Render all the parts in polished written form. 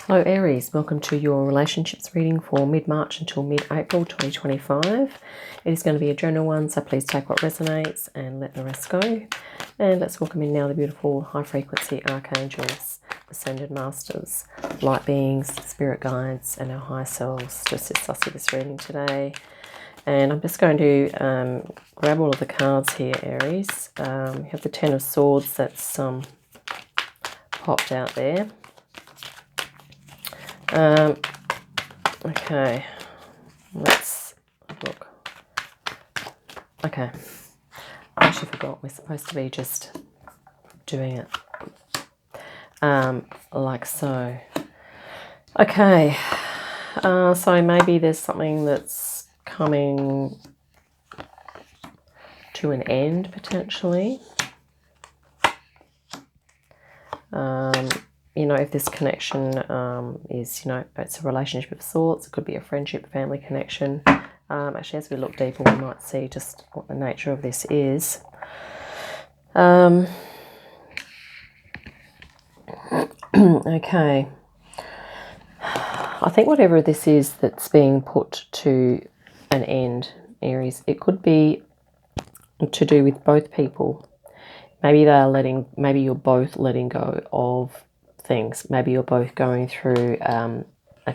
Hello Aries, welcome to your relationships reading for mid-March until mid-April 2025. It is going to be a general one, so please take what resonates and let the rest go. And let's welcome in now the beautiful high-frequency archangels, ascended masters, light beings, spirit guides, and our higher selves to assist us with this reading today. And I'm just going to grab all of the cards here, Aries. You have the Ten of Swords that's popped out there. Okay, let's look. Okay, I actually forgot we're supposed to be just doing it like so. Okay, so maybe there's something that's coming to an end potentially. You know, if this connection is, you know, it's a relationship of sorts, it could be a friendship, family connection. Actually, as we look deeper, we might see just what the nature of this is. Okay. I think whatever this is that's being put to an end, Aries, it could be to do with both people. Maybe you're both letting go of things. Maybe you're both going through a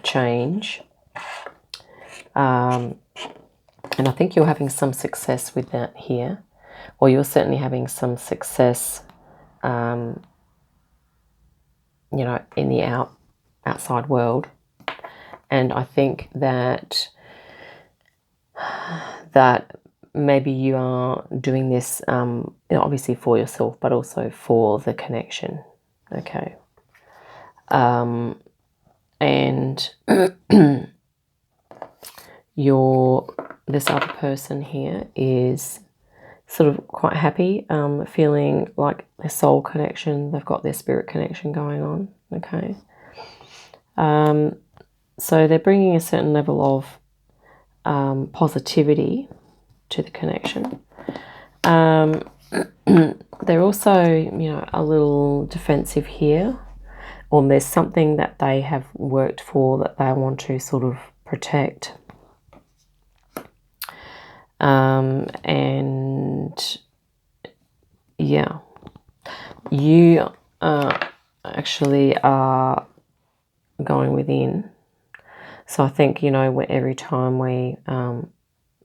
change. And I think you're having some success with that here. Or you're certainly having some success, you know, in the outside world. And I think that maybe you are doing this, you know, obviously for yourself, but also for the connection. Okay. And this other person here is sort of quite happy, feeling like their soul connection, they've got their spirit connection going on. Okay. So they're bringing a certain level of positivity to the connection. They're also, you know, a little defensive here, or there's something that they have worked for that they want to sort of protect. And yeah, you actually are going within. So I think, you know, every time we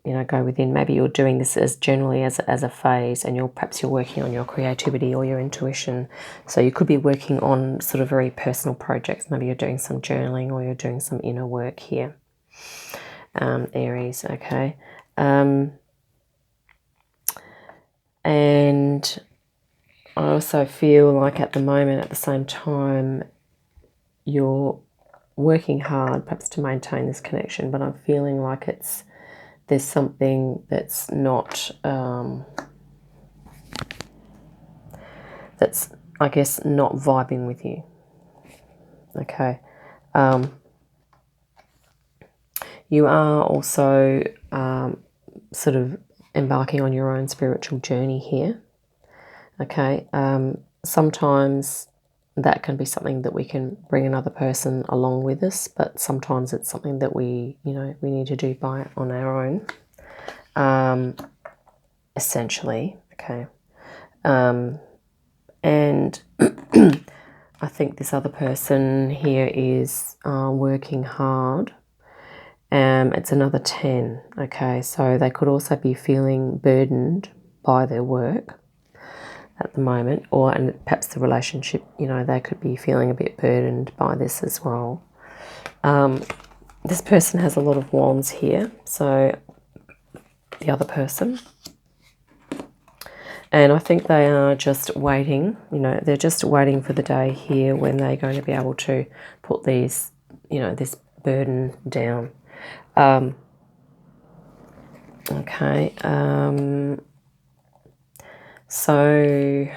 you know, go within, maybe you're doing this as generally as a phase, and perhaps you're working on your creativity or your intuition. So you could be working on sort of very personal projects. Maybe you're doing some journaling or you're doing some inner work here, Aries. Okay. And I also feel like at the moment, at the same time, you're working hard perhaps to maintain this connection, but I'm feeling like there's something that's not, that's, I guess, not vibing with you. Okay. You are also sort of embarking on your own spiritual journey here. Okay. Sometimes that can be something that we can bring another person along with us, but sometimes it's something that we need to do on our own, essentially. Okay. And I think this other person here is working hard. It's another 10. Okay, so they could also be feeling burdened by their work at the moment, and perhaps the relationship, you know, they could be feeling a bit burdened by this as well. This person has a lot of wands here, so the other person. And I think they are just waiting, you know, they're just waiting for the day here when they're going to be able to put these, you know, this burden down. Okay. So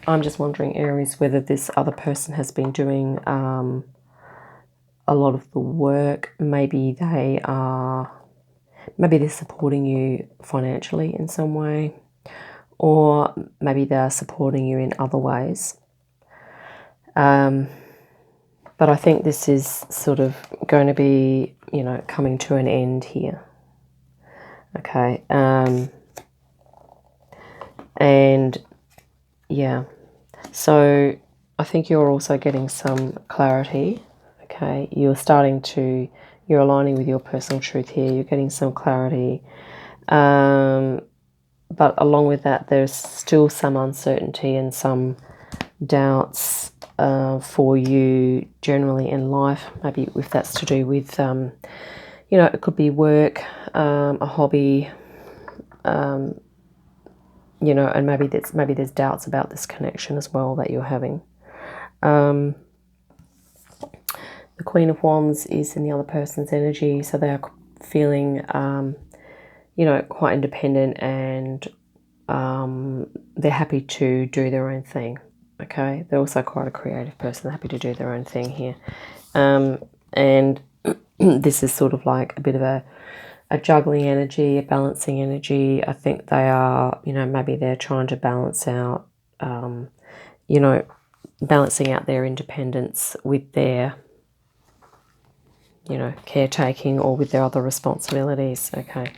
I'm just wondering, Aries, whether this other person has been doing a lot of the work. Maybe they're supporting you financially in some way, or maybe they're supporting you in other ways. But I think this is sort of going to be, you know, coming to an end here. Okay. And yeah, so I think you're also getting some clarity. Okay, you're aligning with your personal truth here. You're getting some clarity. But along with that, there's still some uncertainty and some doubts for you generally in life. Maybe if that's to do with, you know, it could be work, a hobby, you know, and maybe there's doubts about this connection as well that you're having. The Queen of Wands is in the other person's energy, so they are feeling, you know, quite independent, and they're happy to do their own thing. Okay, they're also quite a creative person. They're happy to do their own thing here, and this is sort of like a bit of a juggling energy, a balancing energy. I think they are, you know, maybe they're trying to balance out, you know, balancing out their independence with their, you know, caretaking, or with their other responsibilities. Okay.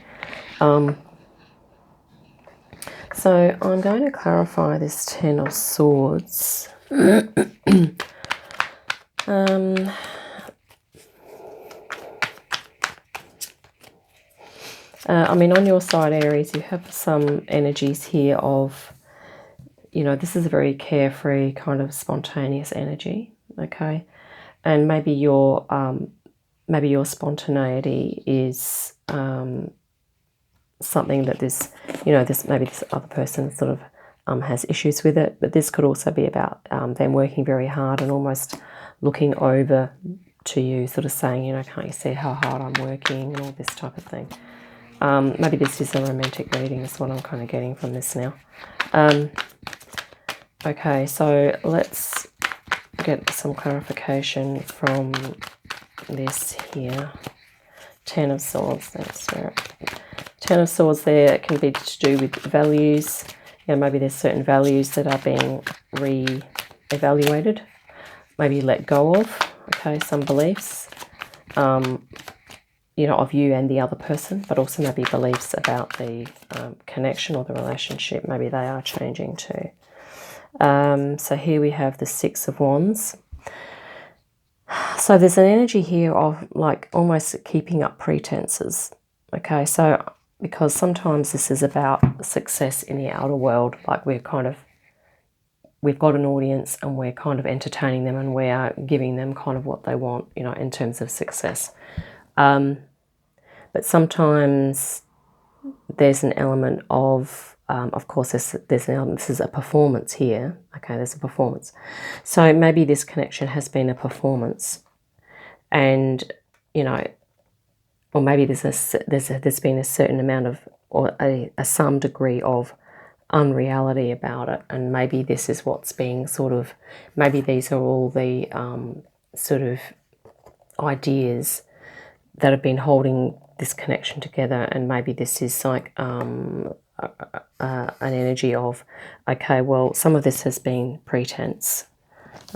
So I'm going to clarify this Ten of Swords. I mean, on your side, Aries, you have some energies here of, you know, this is a very carefree, kind of spontaneous energy, okay? And maybe your spontaneity is something that this, you know, maybe this other person sort of has issues with it, but this could also be about them working very hard and almost looking over to you, sort of saying, you know, can't you see how hard I'm working, and all this type of thing. Maybe this is a romantic reading, is what I'm kind of getting from this now. Okay, so let's get some clarification from this here. Ten of Swords, thanks, Spirit. Ten of Swords there, it can be to do with values. You know, maybe there's certain values that are being re-evaluated, maybe let go of, okay, some beliefs, you know, of you and the other person, but also maybe beliefs about the connection or the relationship. Maybe they are changing too. So here we have the Six of Wands. So there's an energy here of like almost keeping up pretenses. Okay, so because sometimes this is about success in the outer world, like we've got an audience and we're kind of entertaining them and we are giving them kind of what they want, you know, in terms of success. But sometimes there's an element of course, there's an element, this is a performance here. Okay, there's a performance. So maybe this connection has been a performance, and, you know, or maybe there's been a certain amount of, or a some degree of unreality about it, and maybe this is what's being sort of, maybe these are all the sort of ideas that have been holding this connection together, and maybe this is like an energy of, okay, well, some of this has been pretense,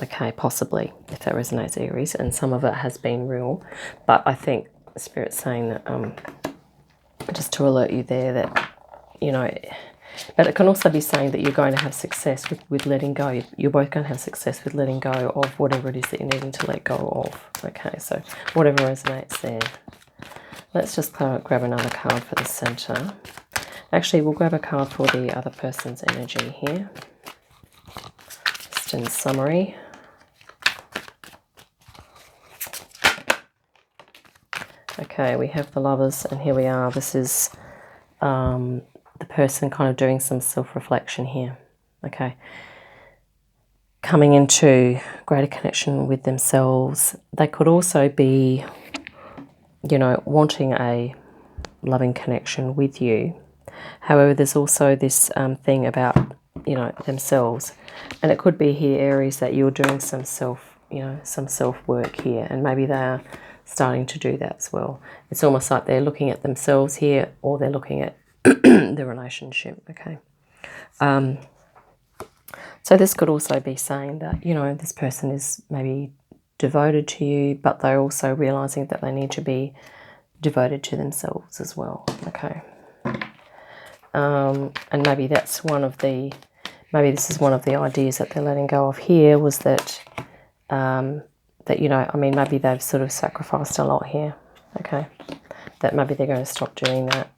okay, possibly, if that resonates, Aries, and some of it has been real. But I think Spirit's saying that, just to alert you there, that, you know, but it can also be saying that you're going to have success with letting go. You're both going to have success with letting go of whatever it is that you're needing to let go of. Okay, so whatever resonates there. Let's just grab another card for the center. Actually, we'll grab a card for the other person's energy here, just in summary. Okay, we have the Lovers, and here we are. This is the person kind of doing some self-reflection here. Okay, coming into greater connection with themselves. They could also be, you know, wanting a loving connection with you. However, there's also this thing about, you know, themselves, and it could be here, Aries, that you're doing some self-work here, and maybe they are starting to do that as well. It's almost like they're looking at themselves here, or they're looking at the relationship. Okay, so this could also be saying that, you know, this person is maybe devoted to you, but they're also realizing that they need to be devoted to themselves as well. Okay. And maybe that's one of the, maybe this is one of the ideas that they're letting go of here, was that, that, you know, I mean, maybe they've sort of sacrificed a lot here. Okay. That maybe they're going to stop doing that.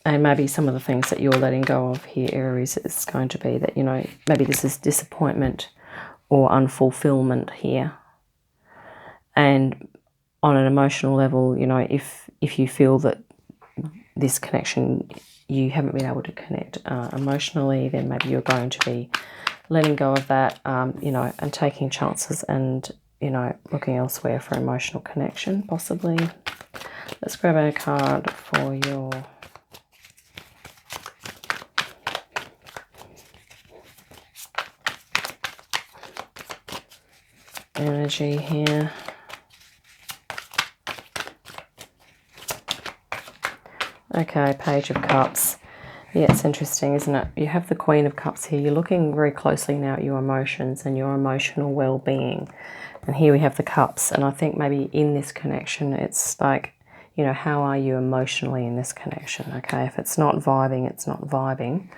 And maybe some of the things that you're letting go of here, Aries, is going to be that, you know, maybe this is disappointment or unfulfillment here. And on an emotional level, you know, if you feel that this connection, you haven't been able to connect emotionally, then maybe you're going to be letting go of that, you know, and taking chances and, you know, looking elsewhere for emotional connection, possibly. Let's grab a card for your energy here. Okay, Page of Cups. Yeah, it's interesting, isn't it? You have the Queen of Cups here. You're looking very closely now at your emotions and your emotional well-being. And here we have the Cups. And I think maybe in this connection, it's like, you know, how are you emotionally in this connection? Okay, if it's not vibing, it's not vibing.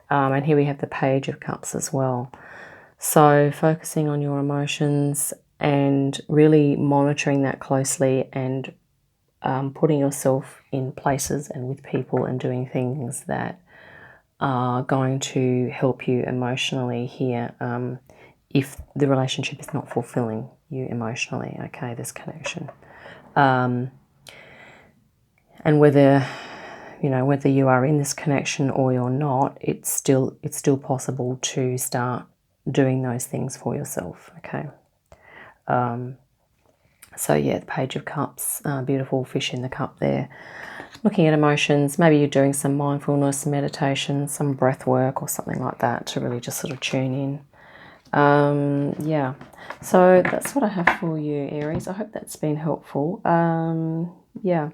And here we have the Page of Cups as well. So focusing on your emotions and really monitoring that closely, and putting yourself in places and with people and doing things that are going to help you emotionally here, if the relationship is not fulfilling you emotionally, okay, this connection. And whether, you know, whether you are in this connection or you're not, it's still possible to start doing those things for yourself, okay. So yeah, the Page of Cups, beautiful fish in the cup there. Looking at emotions, maybe you're doing some mindfulness, meditation, some breath work or something like that to really just sort of tune in. Yeah, so that's what I have for you, Aries. I hope that's been helpful. Yeah,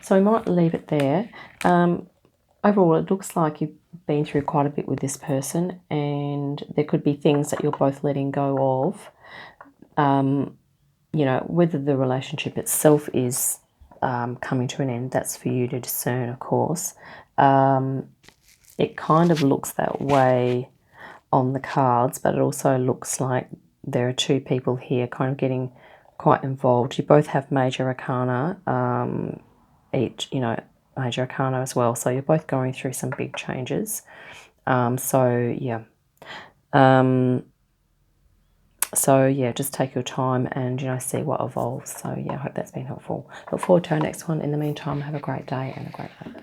so I might leave it there. Overall, it looks like you've been through quite a bit with this person, and there could be things that you're both letting go of. You know, whether the relationship itself is coming to an end, that's for you to discern, of course. It kind of looks that way on the cards, but it also looks like there are two people here kind of getting quite involved. You both have major arcana, each, you know, major arcana as well. So you're both going through some big changes. So yeah. So yeah, just take your time and, you know, see what evolves. So yeah, I hope that's been helpful. Look forward to our next one. In the meantime, have a great day and a great night.